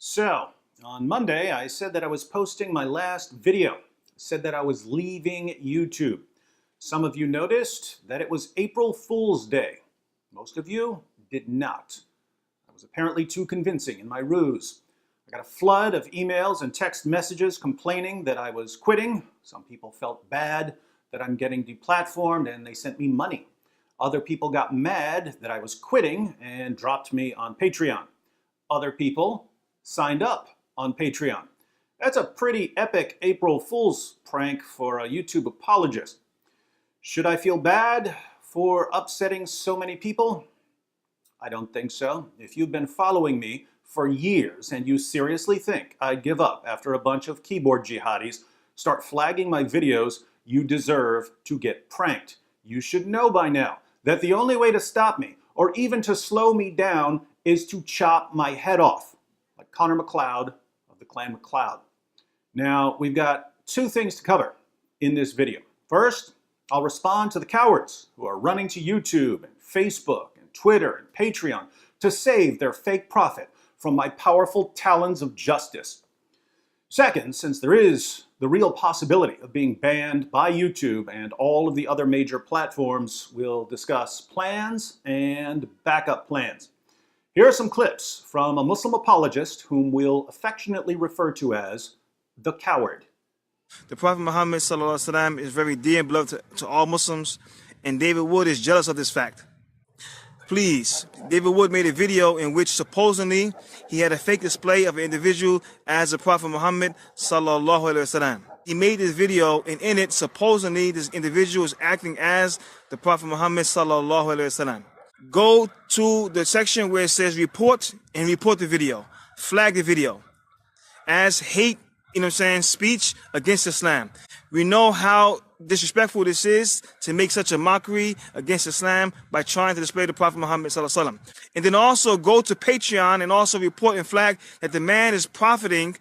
So, on Monday, I said that I was posting my last video. I said that I was leaving YouTube. Some of you noticed that it was April Fool's Day. Most of you did not. I was apparently too convincing in my ruse. I got a flood of emails and text messages complaining that I was quitting. Some people felt bad that I'm getting deplatformed and they sent me money. Other people got mad that I was quitting and dropped me on Patreon. Other people signed up on Patreon. That's a pretty epic April Fool's prank for a YouTube apologist. Should I feel bad for upsetting so many people? I don't think so. If you've been following me for years and you seriously think I'd give up after a bunch of keyboard jihadis start flagging my videos, you deserve to get pranked. You should know by now that the only way to stop me, or even to slow me down, is to chop my head off, like Connor McLeod of the Clan McLeod. Now, we've got two things to cover in this video. First, I'll respond to the cowards who are running to YouTube and Facebook and Twitter and Patreon to save their fake profit from my powerful talons of justice. Second, since there is the real possibility of being banned by YouTube and all of the other major platforms, we'll discuss plans and backup plans. Here are some clips from a Muslim apologist whom we'll affectionately refer to as the coward. The Prophet Muhammad ﷺ is very dear and beloved to all Muslims, and David Wood is jealous of this fact. Please, David Wood made a video in which supposedly he had a fake display of an individual as the Prophet Muhammad ﷺ. He made this video, and in it, supposedly this individual is acting as the Prophet Muhammad ﷺ. Go to the section where it says report and report the video. Flag the video as hate, speech against Islam. We know how disrespectful this is to make such a mockery against Islam by trying to display the Prophet Muhammad ﷺ. And then also go to Patreon and also report and flag that the man is profiting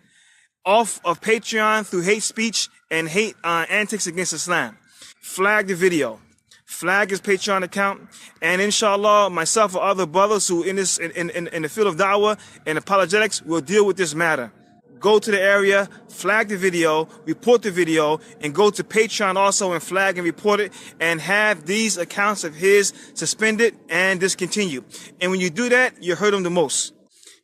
off of Patreon through hate speech and hate antics against Islam. Flag the video. Flag his Patreon account, and inshallah, myself or other brothers who in the field of da'wah and apologetics will deal with this matter. Go to the area, flag the video, report the video, and go to Patreon also and flag and report it, and have these accounts of his suspended and discontinued. And when you do that, you hurt him the most.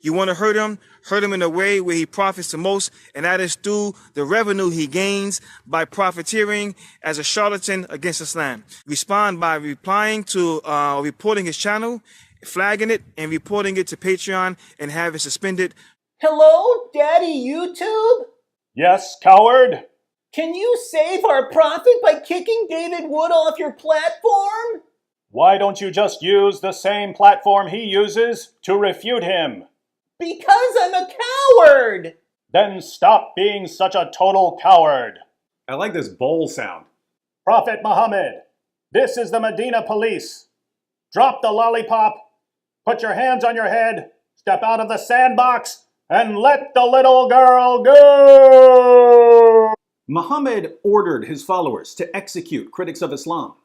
You want to hurt him in a way where he profits the most, and that is through the revenue he gains by profiteering as a charlatan against Islam. Respond by replying to reporting his channel, flagging it, and reporting it to Patreon, and have it suspended. Hello, Daddy YouTube? Yes, coward? Can you save our prophet by kicking David Wood off your platform? Why don't you just use the same platform he uses to refute him? Because I'm a coward! Then stop being such a total coward. I like this bowl sound. Prophet Muhammad, this is the Medina police. Drop the lollipop, put your hands on your head, step out of the sandbox, and let the little girl go! Muhammad ordered his followers to execute critics of Islam.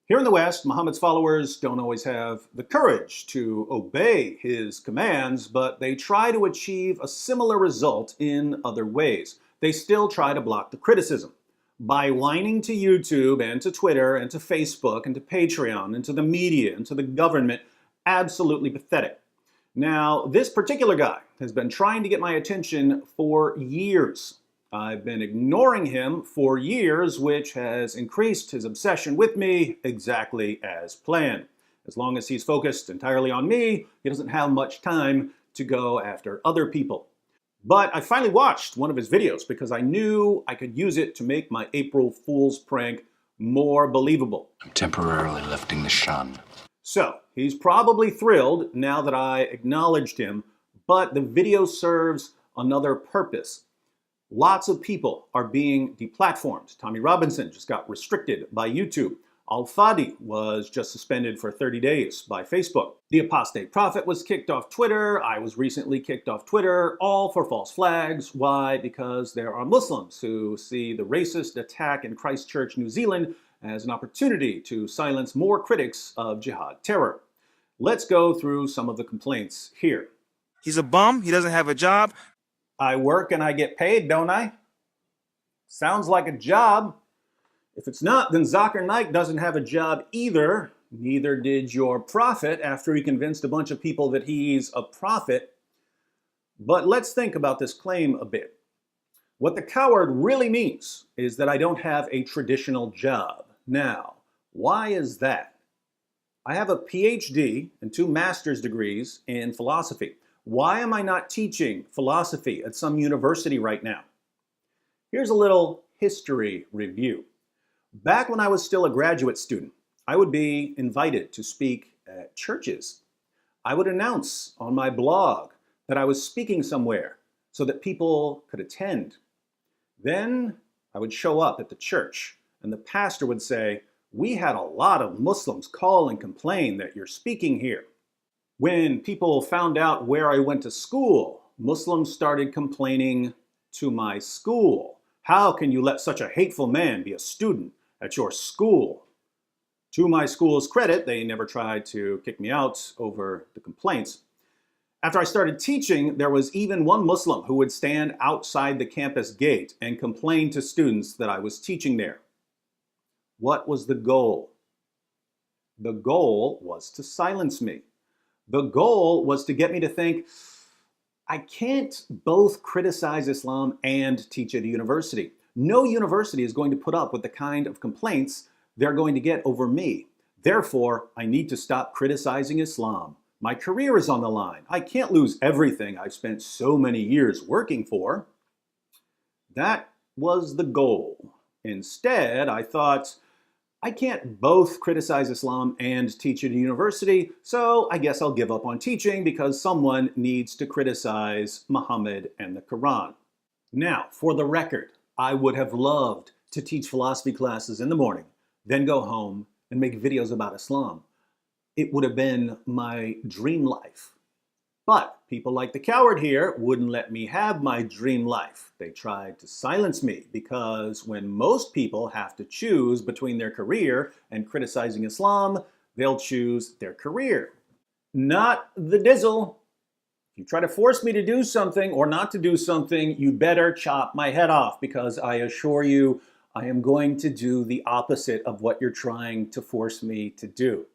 Here in the West, Muhammad's followers don't always have the courage to obey his commands, but they try to achieve a similar result in other ways. They still try to block the criticism by whining to YouTube and to Twitter and to Facebook and to Patreon and to the media and to the government. Absolutely pathetic. Now, this particular guy has been trying to get my attention for years. I've been ignoring him for years, which has increased his obsession with me exactly as planned. As long as he's focused entirely on me, he doesn't have much time to go after other people. But I finally watched one of his videos because I knew I could use it to make my April Fool's prank more believable. I'm temporarily lifting the shun. So, he's probably thrilled now that I acknowledged him, but the video serves another purpose. Lots of people are being deplatformed. Tommy Robinson just got restricted by YouTube. Al-Fadi was just suspended for 30 days by Facebook. The Apostate Prophet was kicked off Twitter. I was recently kicked off Twitter, all for false flags. Why? Because there are Muslims who see the racist attack in Christchurch, New Zealand as an opportunity to silence more critics of jihad terror. Let's go through some of the complaints here. He's a bum. He doesn't have a job. I work and I get paid, don't I? Sounds like a job. If it's not, then Zakir Naik doesn't have a job either. Neither did your prophet after he convinced a bunch of people that he's a prophet. But let's think about this claim a bit. What the coward really means is that I don't have a traditional job. Now, why is that? I have a PhD and 2 master's degrees in philosophy. Why am I not teaching philosophy at some university right now? Here's a little history review. Back when I was still a graduate student, I would be invited to speak at churches. I would announce on my blog that I was speaking somewhere so that people could attend. Then I would show up at the church and the pastor would say, "We had a lot of Muslims call and complain that you're speaking here." When people found out where I went to school, Muslims started complaining to my school. "How can you let such a hateful man be a student at your school?" To my school's credit, they never tried to kick me out over the complaints. After I started teaching, there was even one Muslim who would stand outside the campus gate and complain to students that I was teaching there. What was the goal? The goal was to silence me. The goal was to get me to think, I can't both criticize Islam and teach at a university. No university is going to put up with the kind of complaints they're going to get over me. Therefore, I need to stop criticizing Islam. My career is on the line. I can't lose everything I've spent so many years working for. That was the goal. Instead, I thought, I can't both criticize Islam and teach at a university, so I guess I'll give up on teaching because someone needs to criticize Muhammad and the Quran. Now, for the record, I would have loved to teach philosophy classes in the morning, then go home and make videos about Islam. It would have been my dream life. But people like the coward here wouldn't let me have my dream life. They tried to silence me because when most people have to choose between their career and criticizing Islam, they'll choose their career. Not the dizzle. If you try to force me to do something or not to do something, you better chop my head off because I assure you I am going to do the opposite of what you're trying to force me to do.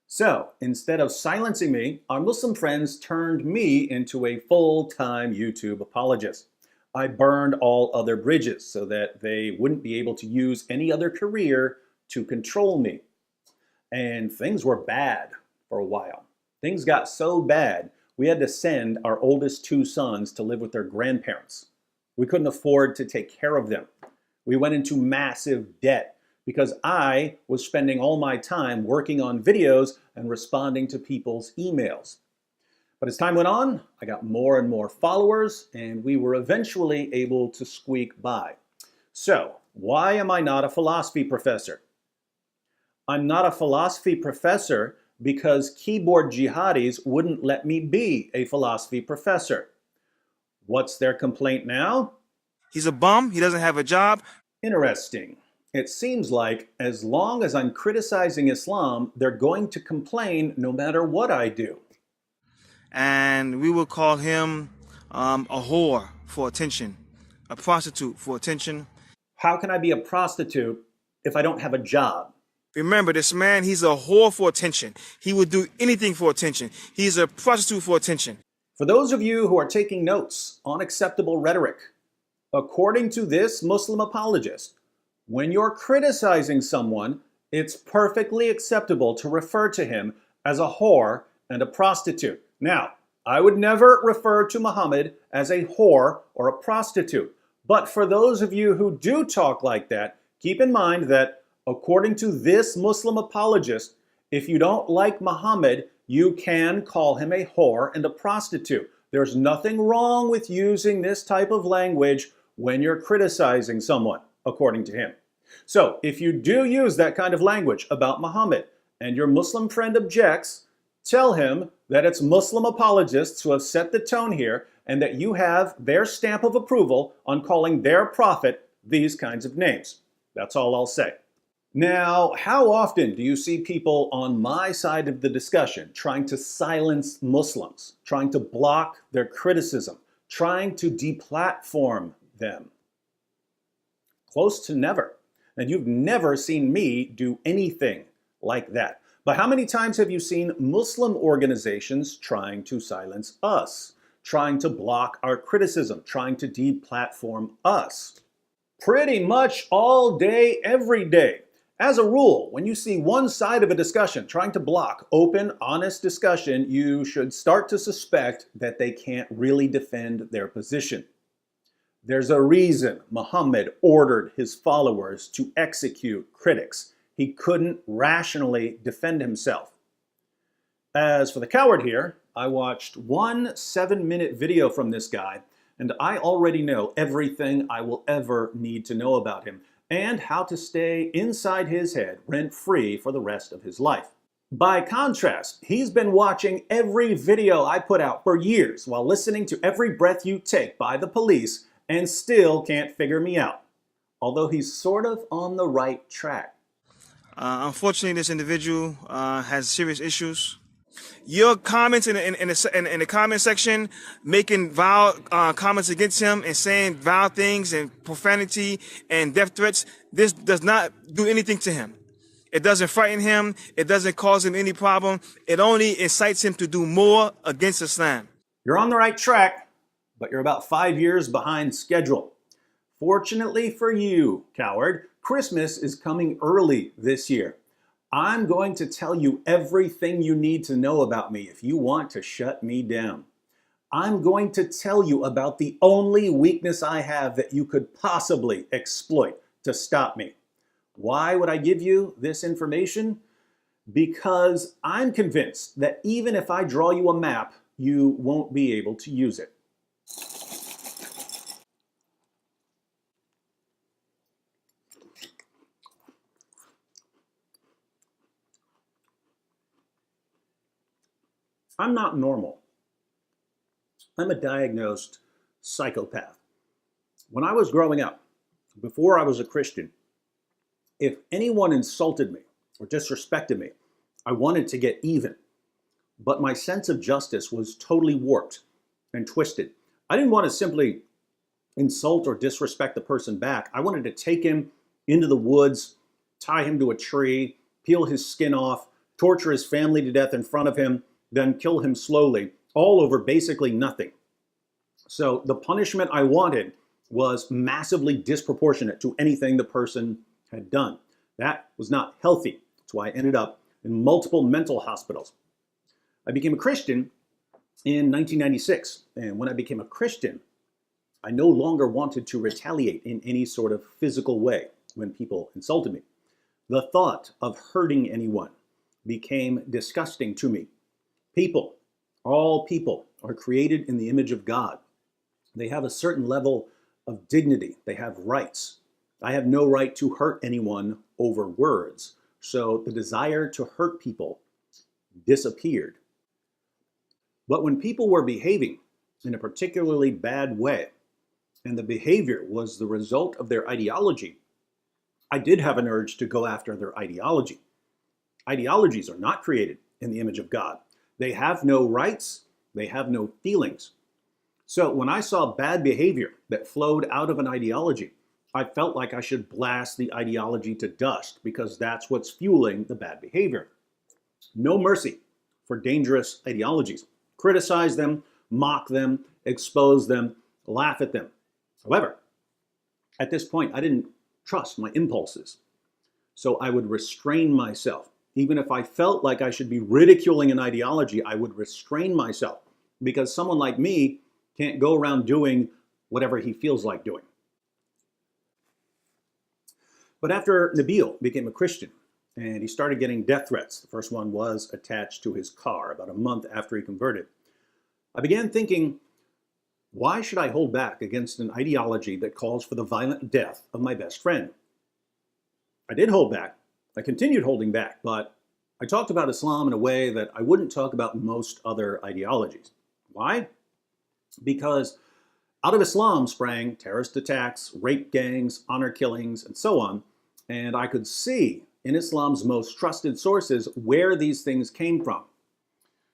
So, instead of silencing me, our Muslim friends turned me into a full-time YouTube apologist. I burned all other bridges so that they wouldn't be able to use any other career to control me. And things were bad for a while. Things got so bad, we had to send our oldest 2 sons to live with their grandparents. We couldn't afford to take care of them. We went into massive debt because I was spending all my time working on videos and responding to people's emails. But as time went on, I got more and more followers, and we were eventually able to squeak by. So, why am I not a philosophy professor? I'm not a philosophy professor because keyboard jihadis wouldn't let me be a philosophy professor. What's their complaint now? He's a bum. He doesn't have a job. Interesting. It seems like as long as I'm criticizing Islam, they're going to complain no matter what I do. And we will call him a whore for attention, a prostitute for attention. How can I be a prostitute if I don't have a job? Remember, this man, he's a whore for attention. He would do anything for attention. He's a prostitute for attention. For those of you who are taking notes on acceptable rhetoric, according to this Muslim apologist, when you're criticizing someone, it's perfectly acceptable to refer to him as a whore and a prostitute. Now, I would never refer to Muhammad as a whore or a prostitute. But for those of you who do talk like that, keep in mind that according to this Muslim apologist, if you don't like Muhammad, you can call him a whore and a prostitute. There's nothing wrong with using this type of language when you're criticizing someone, according to him. So, if you do use that kind of language about Muhammad and your Muslim friend objects, tell him that it's Muslim apologists who have set the tone here and that you have their stamp of approval on calling their prophet these kinds of names. That's all I'll say. Now, how often do you see people on my side of the discussion trying to silence Muslims, trying to block their criticism, trying to deplatform them. Close to never. And you've never seen me do anything like that. But how many times have you seen Muslim organizations trying to silence us, trying to block our criticism, trying to deplatform us? Pretty much all day, every day. As a rule, when you see one side of a discussion trying to block open, honest discussion, you should start to suspect that they can't really defend their position. There's a reason Muhammad ordered his followers to execute critics. He couldn't rationally defend himself. As for the coward here, I watched one 7-minute video from this guy, and I already know everything I will ever need to know about him and how to stay inside his head rent-free for the rest of his life. By contrast, he's been watching every video I put out for years while listening to Every Breath You Take by the Police and still can't figure me out, although he's sort of on the right track. Unfortunately, this individual has serious issues. Your comments in the comment section, making vile comments against him and saying vile things and profanity and death threats, this does not do anything to him. It doesn't frighten him. It doesn't cause him any problem. It only incites him to do more against Islam. You're on the right track, but you're about 5 years behind schedule. Fortunately for you, coward, Christmas is coming early this year. I'm going to tell you everything you need to know about me if you want to shut me down. I'm going to tell you about the only weakness I have that you could possibly exploit to stop me. Why would I give you this information? Because I'm convinced that even if I draw you a map, you won't be able to use it. I'm not normal. I'm a diagnosed psychopath. When I was growing up, before I was a Christian, if anyone insulted me or disrespected me, I wanted to get even. But my sense of justice was totally warped and twisted. I didn't want to simply insult or disrespect the person back. I wanted to take him into the woods, tie him to a tree, peel his skin off, torture his family to death in front of him, then kill him slowly, all over basically nothing. So the punishment I wanted was massively disproportionate to anything the person had done. That was not healthy. That's why I ended up in multiple mental hospitals. I became a Christian in 1996, and when I became a Christian, I no longer wanted to retaliate in any sort of physical way when people insulted me. The thought of hurting anyone became disgusting to me. People, all people, are created in the image of God. They have a certain level of dignity. They have rights. I have no right to hurt anyone over words. So the desire to hurt people disappeared. But when people were behaving in a particularly bad way, and the behavior was the result of their ideology, I did have an urge to go after their ideology. Ideologies are not created in the image of God. They have no rights. They have no feelings. So when I saw bad behavior that flowed out of an ideology, I felt like I should blast the ideology to dust because that's what's fueling the bad behavior. No mercy for dangerous ideologies. Criticize them, mock them, expose them, laugh at them. However, at this point, I didn't trust my impulses. So I would restrain myself. Even if I felt like I should be ridiculing an ideology, I would restrain myself because someone like me can't go around doing whatever he feels like doing. But after Nabil became a Christian and he started getting death threats, the first one was attached to his car about a month after he converted, I began thinking, why should I hold back against an ideology that calls for the violent death of my best friend? I did hold back. I continued holding back, but I talked about Islam in a way that I wouldn't talk about most other ideologies. Why? Because out of Islam sprang terrorist attacks, rape gangs, honor killings, and so on, and I could see in Islam's most trusted sources where these things came from.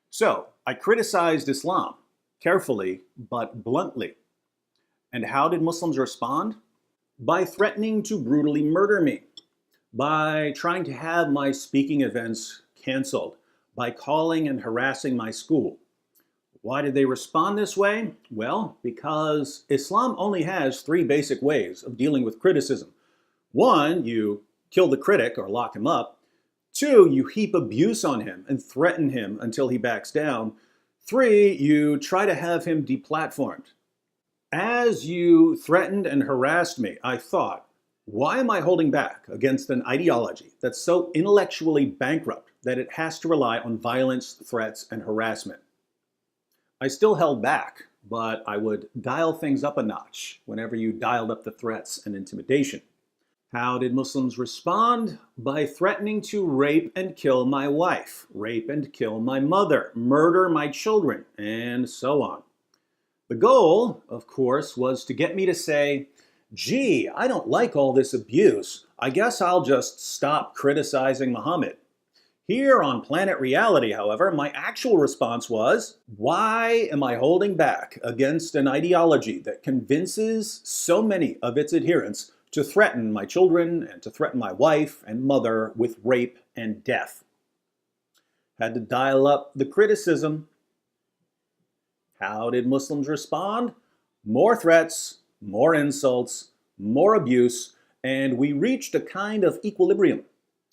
So I criticized Islam, carefully but bluntly. And how did Muslims respond? By threatening to brutally murder me, by trying to have my speaking events canceled, by calling and harassing my school. Why did they respond this way? Well, because Islam only has three basic ways of dealing with criticism. One, you kill the critic or lock him up. Two, you heap abuse on him and threaten him until he backs down. Three, you try to have him deplatformed. As you threatened and harassed me, I thought, why am I holding back against an ideology that's so intellectually bankrupt that it has to rely on violence, threats, and harassment? I still held back, but I would dial things up a notch whenever you dialed up the threats and intimidation. How did Muslims respond? By threatening to rape and kill my wife, rape and kill my mother, murder my children, and so on. The goal, of course, was to get me to say, gee, I don't like all this abuse. I guess I'll just stop criticizing Muhammad. Here on Planet Reality, however, my actual response was, why am I holding back against an ideology that convinces so many of its adherents to threaten my children and to threaten my wife and mother with rape and death? Had to dial up the criticism. How did Muslims respond? More threats, more insults, more abuse, and we reached a kind of equilibrium.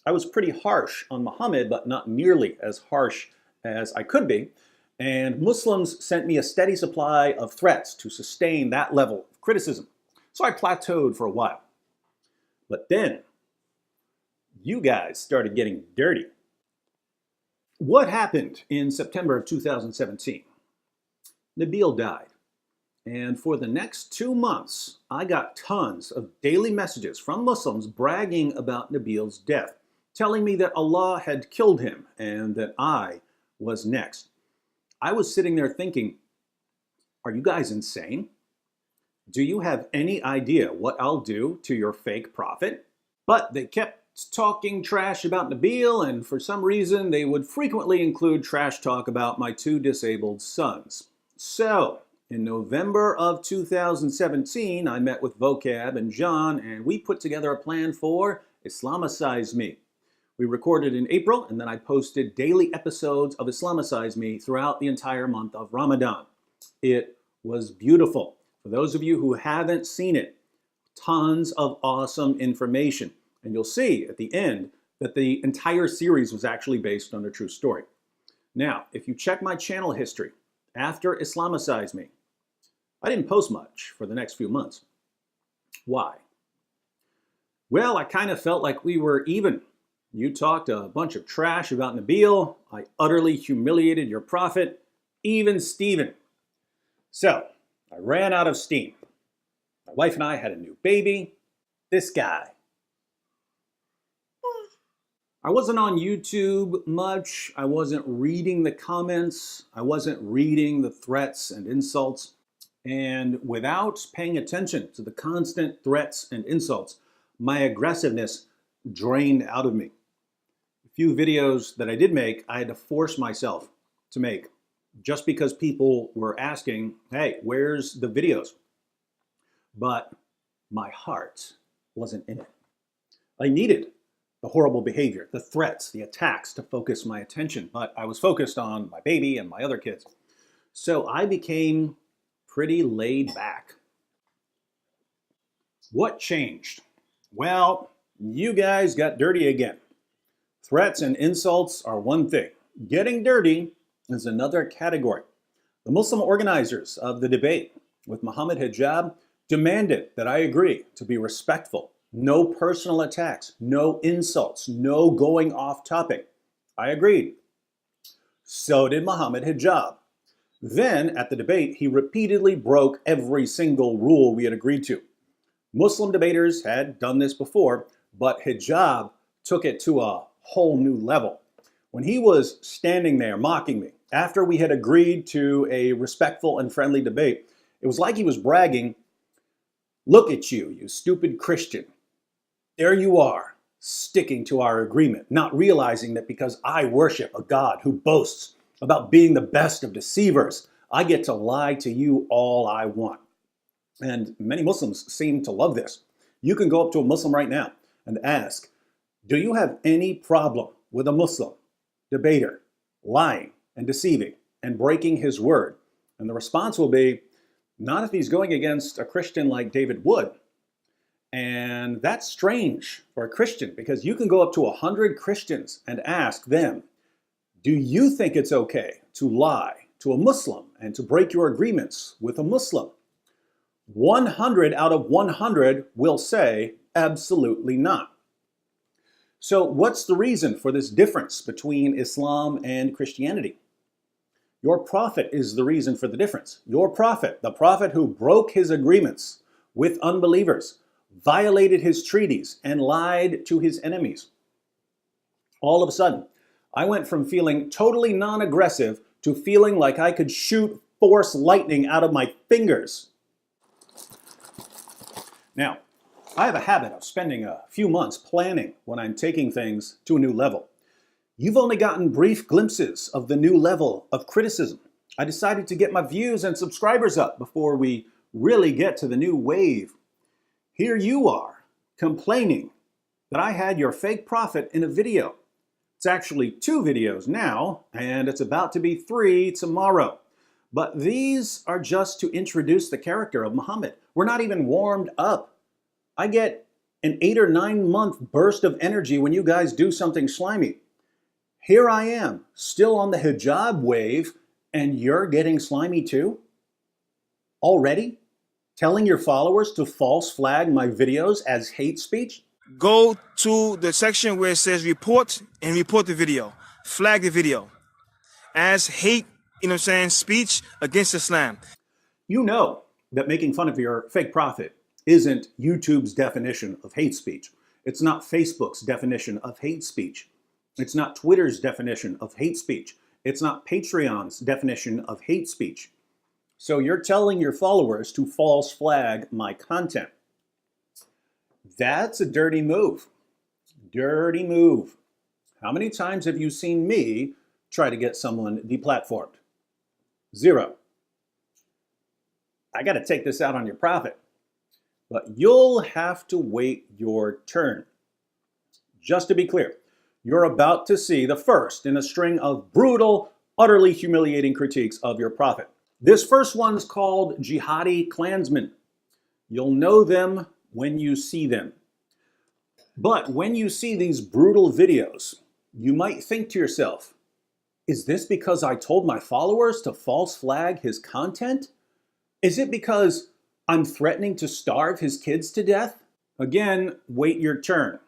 I was pretty harsh on Muhammad, but not nearly as harsh as I could be, and Muslims sent me a steady supply of threats to sustain that level of criticism. So I plateaued for a while. But then, you guys started getting dirty. What happened in September of 2017? Nabil died. And for the next 2 months, I got tons of daily messages from Muslims bragging about Nabil's death, telling me that Allah had killed him and that I was next. I was sitting there thinking, are you guys insane? Do you have any idea what I'll do to your fake prophet? But they kept talking trash about Nabil, and for some reason they would frequently include trash talk about my 2 disabled sons. So, in November of 2017, I met with Vocab and John, and we put together a plan for Islamicize Me. We recorded in April, and then I posted daily episodes of Islamicize Me throughout the entire month of Ramadan. It was beautiful. For those of you who haven't seen it, tons of awesome information. And you'll see at the end that the entire series was actually based on a true story. Now, if you check my channel history, after Islamicize Me, I didn't post much for the next few months. Why? Well, I kind of felt like we were even. You talked a bunch of trash about Nabil. I utterly humiliated your prophet, even Stephen. So, I ran out of steam. My wife and I had a new baby. This guy. I wasn't on YouTube much. I wasn't reading the comments. I wasn't reading the threats and insults. And without paying attention to the constant threats and insults, my aggressiveness drained out of me. A few videos that I did make, I had to force myself to make just because people were asking, hey, where's the videos? But my heart wasn't in it. I needed the horrible behavior, the threats, the attacks to focus my attention, but I was focused on my baby and my other kids. So I became pretty laid back. What changed? Well, you guys got dirty again. Threats and insults are one thing. Getting dirty is another category. The Muslim organizers of the debate with Muhammad Hijab demanded that I agree to be respectful. No personal attacks, no insults, no going off topic. I agreed. So did Muhammad Hijab. Then, at the debate, he repeatedly broke every single rule we had agreed to. Muslim debaters had done this before, but Hijab took it to a whole new level. When he was standing there mocking me, after we had agreed to a respectful and friendly debate, it was like he was bragging, look at you, you stupid Christian. There you are, sticking to our agreement, not realizing that because I worship a God who boasts about being the best of deceivers, I get to lie to you all I want. And many Muslims seem to love this. You can go up to a Muslim right now and ask, do you have any problem with a Muslim debater lying and deceiving and breaking his word? And the response will be, not if he's going against a Christian like David Wood. And that's strange for a Christian, because you can go up to 100 Christians and ask them, do you think it's okay to lie to a Muslim and to break your agreements with a Muslim? 100 out of 100 will say absolutely not. So what's the reason for this difference between Islam and Christianity? Your prophet is the reason for the difference. Your prophet, the prophet who broke his agreements with unbelievers, violated his treaties, and lied to his enemies. All of a sudden, I went from feeling totally non-aggressive to feeling like I could shoot force lightning out of my fingers. Now, I have a habit of spending a few months planning when I'm taking things to a new level. You've only gotten brief glimpses of the new level of criticism. I decided to get my views and subscribers up before we really get to the new wave. Here you are, complaining that I had your fake prophet in a video. It's actually 2 videos now, and it's about to be 3 tomorrow. But these are just to introduce the character of Muhammad. We're not even warmed up. I get an 8 or 9 month burst of energy when you guys do something slimy. Here I am, still on the hijab wave, and you're getting slimy too? Already? Telling your followers to false flag my videos as hate speech? Go to the section where it says report and report the video. Flag the video as hate, speech against Islam. You know that making fun of your fake prophet isn't YouTube's definition of hate speech. It's not Facebook's definition of hate speech. It's not Twitter's definition of hate speech. It's not Patreon's definition of hate speech. So you're telling your followers to false flag my content. That's a dirty move. Dirty move. How many times have you seen me try to get someone deplatformed? 0. I got to take this out on your prophet. But you'll have to wait your turn. Just to be clear, you're about to see the first in a string of brutal, utterly humiliating critiques of your prophet. This first one's called Jihadi Klansmen. You'll know them when you see them. But when you see these brutal videos, you might think to yourself, is this because I told my followers to false flag his content? Is it because I'm threatening to starve his kids to death? Again, wait your turn.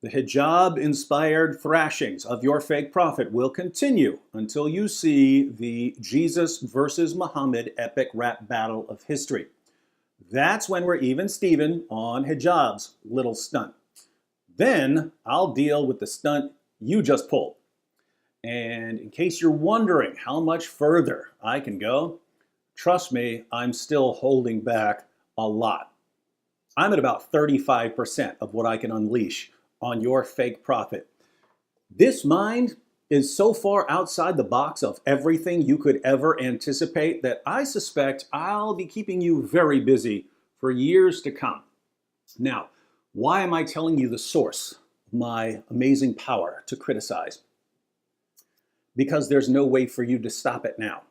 The hijab-inspired thrashings of your fake prophet will continue until you see the Jesus versus Muhammad epic rap battle of history. That's when we're even Steven on hijab's little stunt. Then I'll deal with the stunt you just pulled. And in case you're wondering how much further I can go, trust me, I'm still holding back a lot. I'm at about 35% of what I can unleash on your fake prophet. This mind is so far outside the box of everything you could ever anticipate that I suspect I'll be keeping you very busy for years to come. Now, why am I telling you the source of my amazing power to criticize? Because there's no way for you to stop it now.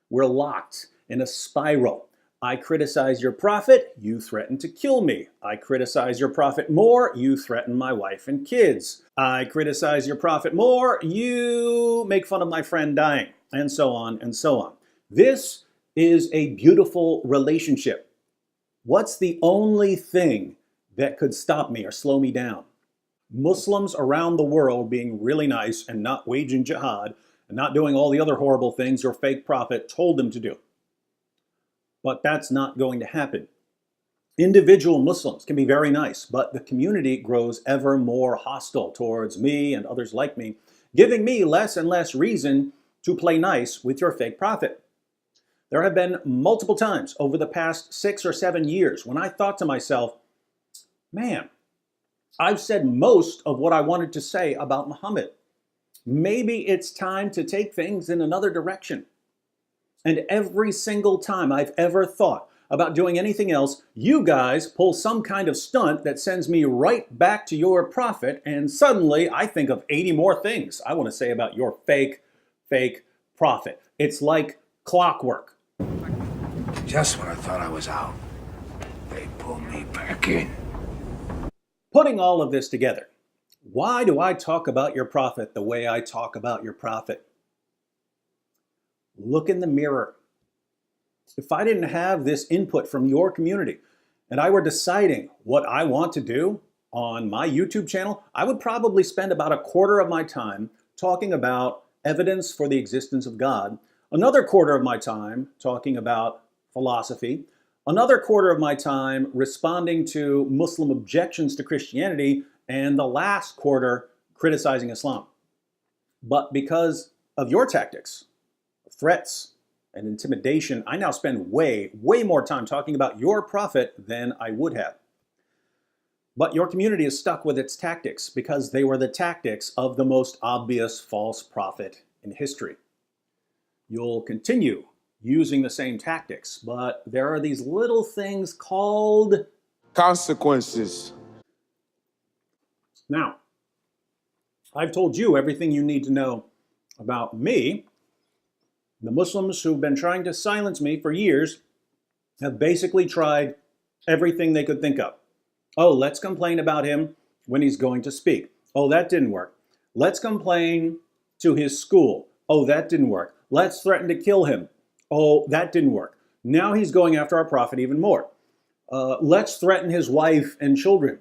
We're locked in a spiral. I criticize your prophet, you threaten to kill me. I criticize your prophet more, you threaten my wife and kids. I criticize your prophet more, you make fun of my friend dying, and so on and so on. This is a beautiful relationship. What's the only thing that could stop me or slow me down? Muslims around the world being really nice and not waging jihad and not doing all the other horrible things your fake prophet told them to do. But that's not going to happen. Individual Muslims can be very nice, but the community grows ever more hostile towards me and others like me, giving me less and less reason to play nice with your fake prophet. There have been multiple times over the past 6 or 7 years when I thought to myself, man, I've said most of what I wanted to say about Muhammad. Maybe it's time to take things in another direction. And every single time I've ever thought about doing anything else, you guys pull some kind of stunt that sends me right back to your prophet, and suddenly I think of 80 more things I want to say about your fake prophet. It's like clockwork. Just when I thought I was out, they pull me back in. Putting all of this together, why do I talk about your prophet the way I talk about your prophet? Look in the mirror. If I didn't have this input from your community and I were deciding what I want to do on my YouTube channel, I would probably spend about a quarter of my time talking about evidence for the existence of God, another quarter of my time talking about philosophy, another quarter of my time responding to Muslim objections to Christianity, and the last quarter criticizing Islam. But because of your tactics, threats, and intimidation, I now spend way more time talking about your prophet than I would have. But your community is stuck with its tactics because they were the tactics of the most obvious false prophet in history. You'll continue using the same tactics, but there are these little things called consequences. Now, I've told you everything you need to know about me. The Muslims who've been trying to silence me for years have basically tried everything they could think of. Oh, let's complain about him when he's going to speak. Oh, that didn't work. Let's complain to his school. Oh, that didn't work. Let's threaten to kill him. Oh, that didn't work. Now he's going after our prophet even more. Let's threaten his wife and children.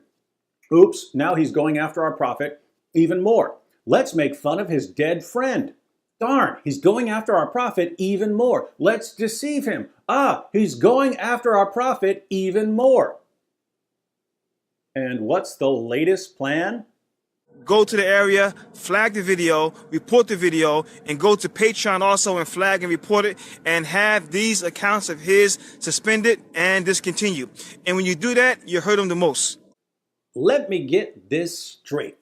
Oops, now he's going after our prophet even more. Let's make fun of his dead friend. Darn, he's going after our prophet even more. Let's deceive him. Ah, he's going after our prophet even more. And what's the latest plan? Go to the area, flag the video, report the video, and go to Patreon also and flag and report it, and have these accounts of his suspended and discontinued. And when you do that, you hurt him the most. Let me get this straight.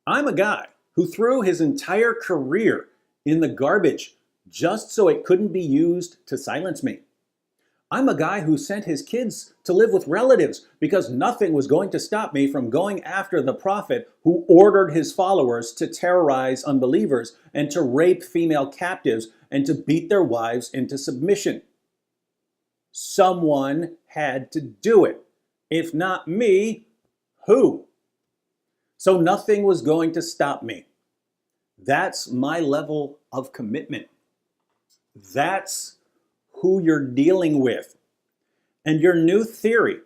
I'm a guy who threw his entire career in the garbage just so it couldn't be used to silence me. I'm a guy who sent his kids to live with relatives because nothing was going to stop me from going after the prophet who ordered his followers to terrorize unbelievers and to rape female captives and to beat their wives into submission. Someone had to do it. If not me, who? So nothing was going to stop me. That's my level of commitment. That's who you're dealing with. And your new theory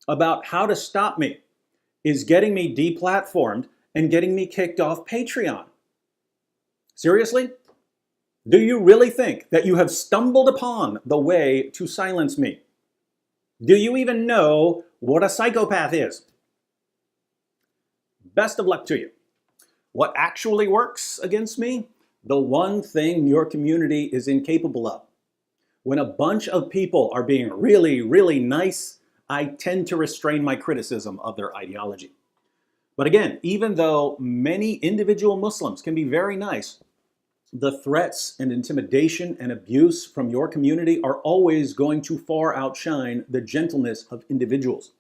about how to stop me is getting me deplatformed and getting me kicked off Patreon. Seriously? Do you really think that you have stumbled upon the way to silence me? Do you even know what a psychopath is? Best of luck to you. What actually works against me? The one thing your community is incapable of. When a bunch of people are being really nice, I tend to restrain my criticism of their ideology. But again, even though many individual Muslims can be very nice, the threats and intimidation and abuse from your community are always going to far outshine the gentleness of individuals.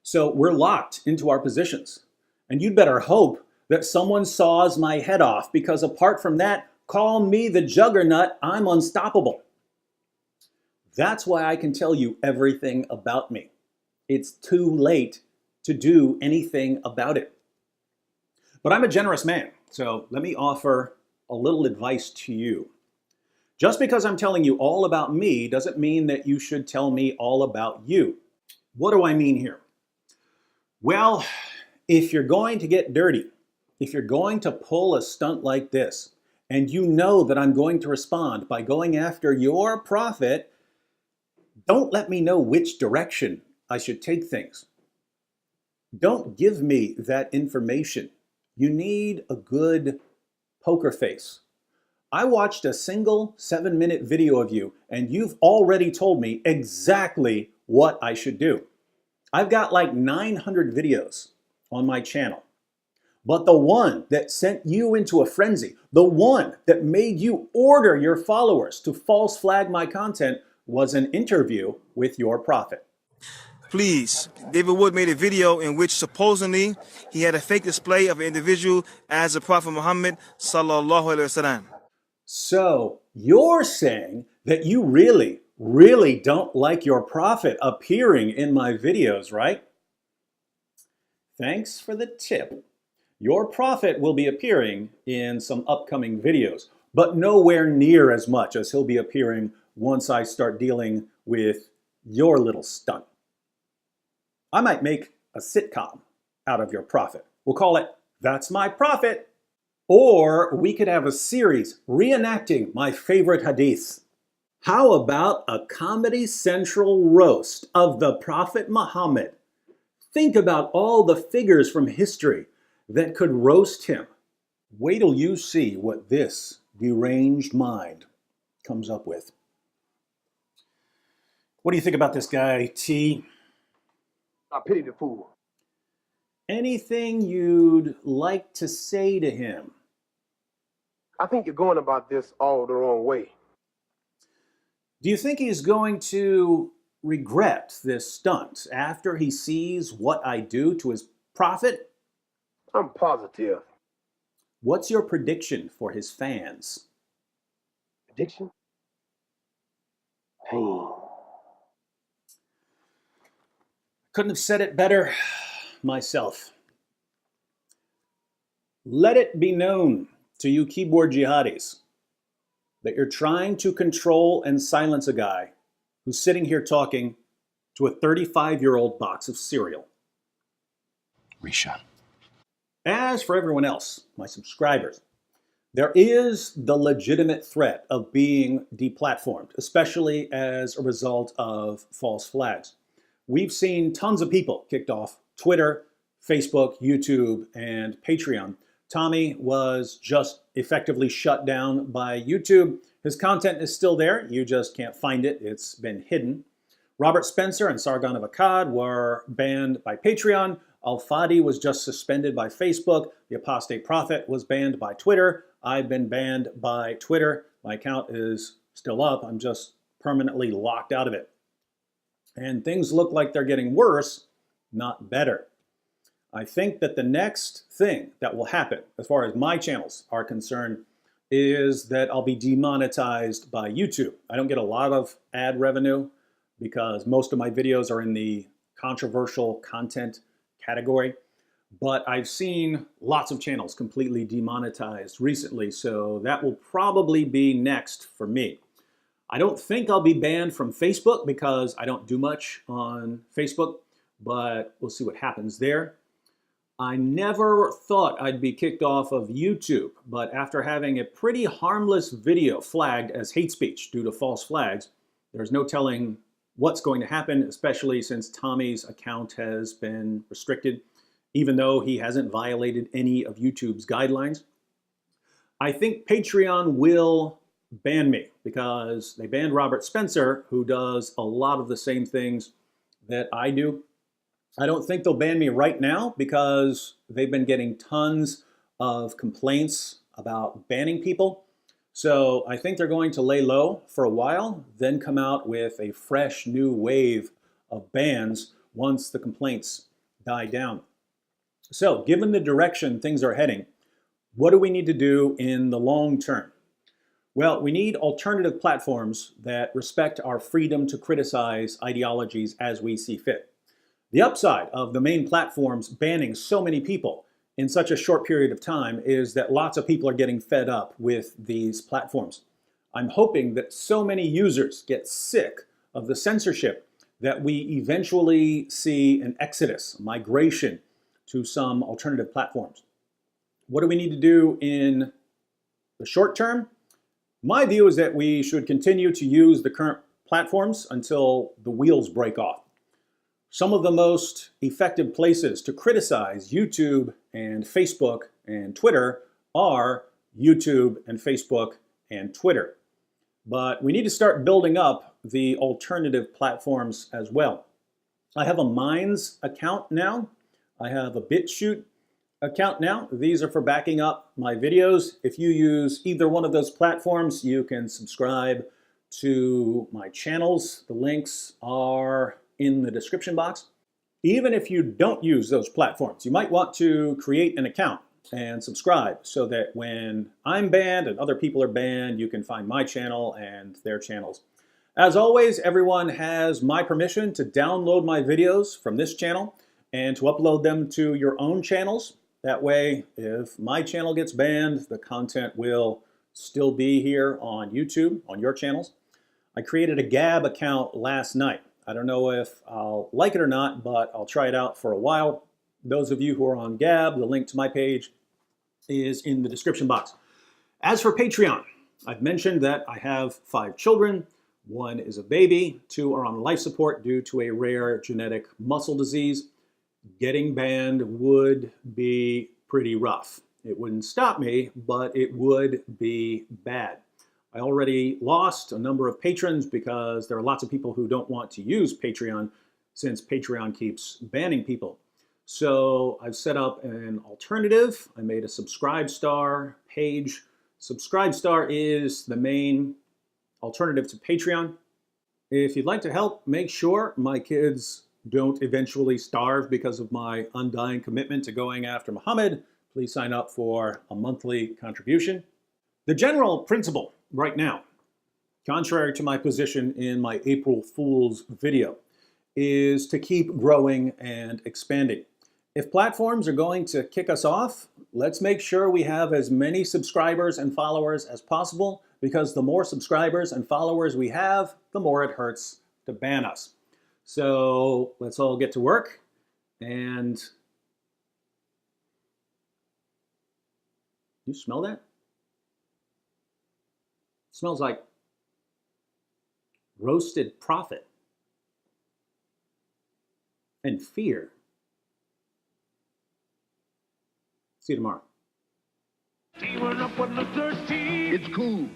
So we're locked into our positions. And you'd better hope that someone saws my head off, because apart from that, call me the juggernaut, I'm unstoppable. That's why I can tell you everything about me. It's too late to do anything about it. But I'm a generous man, so let me offer a little advice to you. Just because I'm telling you all about me doesn't mean that you should tell me all about you. What do I mean here? Well, if you're going to get dirty, if you're going to pull a stunt like this, and you know that I'm going to respond by going after your prophet, don't let me know which direction I should take things. Don't give me that information. You need a good poker face. I watched a single 7-minute video of you, and you've already told me exactly what I should do. I've got like 900 videos on my channel. But the one that sent you into a frenzy, the one that made you order your followers to false flag my content, was an interview with your prophet. Please, David Wood made a video in which supposedly he had a fake display of an individual as the Prophet Muhammad sallallahu alaihi wasallam. So you're saying that you really don't like your prophet appearing in my videos, right? Thanks for the tip. Your prophet will be appearing in some upcoming videos, but nowhere near as much as he'll be appearing once I start dealing with your little stunt. I might make a sitcom out of your prophet. We'll call it That's My Prophet. Or we could have a series reenacting my favorite hadiths. How about a Comedy Central roast of the Prophet Muhammad? Think about all the figures from history that could roast him. Wait till you see what this deranged mind comes up with. What do you think about this guy, T? I pity the fool. Anything you'd like to say to him? I think you're going about this all the wrong way. Do you think he's going to regret this stunt after he sees what I do to his prophet? I'm positive. What's your prediction for his fans? Addiction? Pain. Couldn't have said it better myself. Let it be known to you keyboard jihadis that you're trying to control and silence a guy who's sitting here talking to a 35-year-old box of cereal. Rishan. As for everyone else, my subscribers, there is the legitimate threat of being deplatformed, especially as a result of false flags. We've seen tons of people kicked off Twitter, Facebook, YouTube, and Patreon. Tommy was just effectively shut down by YouTube. His content is still there. You just can't find it. It's been hidden. Robert Spencer and Sargon of Akkad were banned by Patreon. Al-Fadi was just suspended by Facebook. The Apostate Prophet was banned by Twitter. I've been banned by Twitter. My account is still up. I'm just permanently locked out of it. And things look like they're getting worse, not better. I think that the next thing that will happen, as far as my channels are concerned, is that I'll be demonetized by YouTube. I don't get a lot of ad revenue because most of my videos are in the controversial content category, but I've seen lots of channels completely demonetized recently, so that will probably be next for me. I don't think I'll be banned from Facebook because I don't do much on Facebook, but we'll see what happens there. I never thought I'd be kicked off of YouTube, but after having a pretty harmless video flagged as hate speech due to false flags, there's no telling what's going to happen, especially since Tommy's account has been restricted, even though he hasn't violated any of YouTube's guidelines. I think Patreon will ban me because they banned Robert Spencer, who does a lot of the same things that I do. I don't think they'll ban me right now because they've been getting tons of complaints about banning people. So I think they're going to lay low for a while, then come out with a fresh new wave of bans once the complaints die down. So given the direction things are heading, what do we need to do in the long term? Well, we need alternative platforms that respect our freedom to criticize ideologies as we see fit. The upside of the main platforms banning so many people in such a short period of time is that lots of people are getting fed up with these platforms. I'm hoping that so many users get sick of the censorship that we eventually see an exodus, migration to some alternative platforms. What do we need to do in the short term? My view is that we should continue to use the current platforms until the wheels break off. Some of the most effective places to criticize YouTube and Facebook and Twitter are YouTube and Facebook and Twitter. But we need to start building up the alternative platforms as well. I have a Minds account now. I have a BitChute. account now. These are for backing up my videos. If you use either one of those platforms, you can subscribe to my channels. The links are in the description box. Even if you don't use those platforms, you might want to create an account and subscribe so that when I'm banned and other people are banned, you can find my channel and their channels. As always, everyone has my permission to download my videos from this channel and to upload them to your own channels. That way, if my channel gets banned, the content will still be here on YouTube, on your channels. I created a Gab account last night. I don't know if I'll like it or not, but I'll try it out for a while. Those of you who are on Gab, the link to my page is in the description box. As for Patreon, I've mentioned that I have 5 children. 1 is a baby, 2 are on life support due to a rare genetic muscle disease. Getting banned would be pretty rough. It wouldn't stop me, but it would be bad. I already lost a number of patrons because there are lots of people who don't want to use Patreon since Patreon keeps banning people. So I've set up an alternative. I made a Subscribe page. Subscribe is the main alternative to Patreon. If you'd like to help make sure my kids don't eventually starve because of my undying commitment to going after Muhammad, please sign up for a monthly contribution. The general principle right now, contrary to my position in my April Fool's video, is to keep growing and expanding. If platforms are going to kick us off, let's make sure we have as many subscribers and followers as possible, because the more subscribers and followers we have, the more it hurts to ban us. So let's all get to work. And you smell that? It smells like roasted profit and fear. See you tomorrow. It's cool.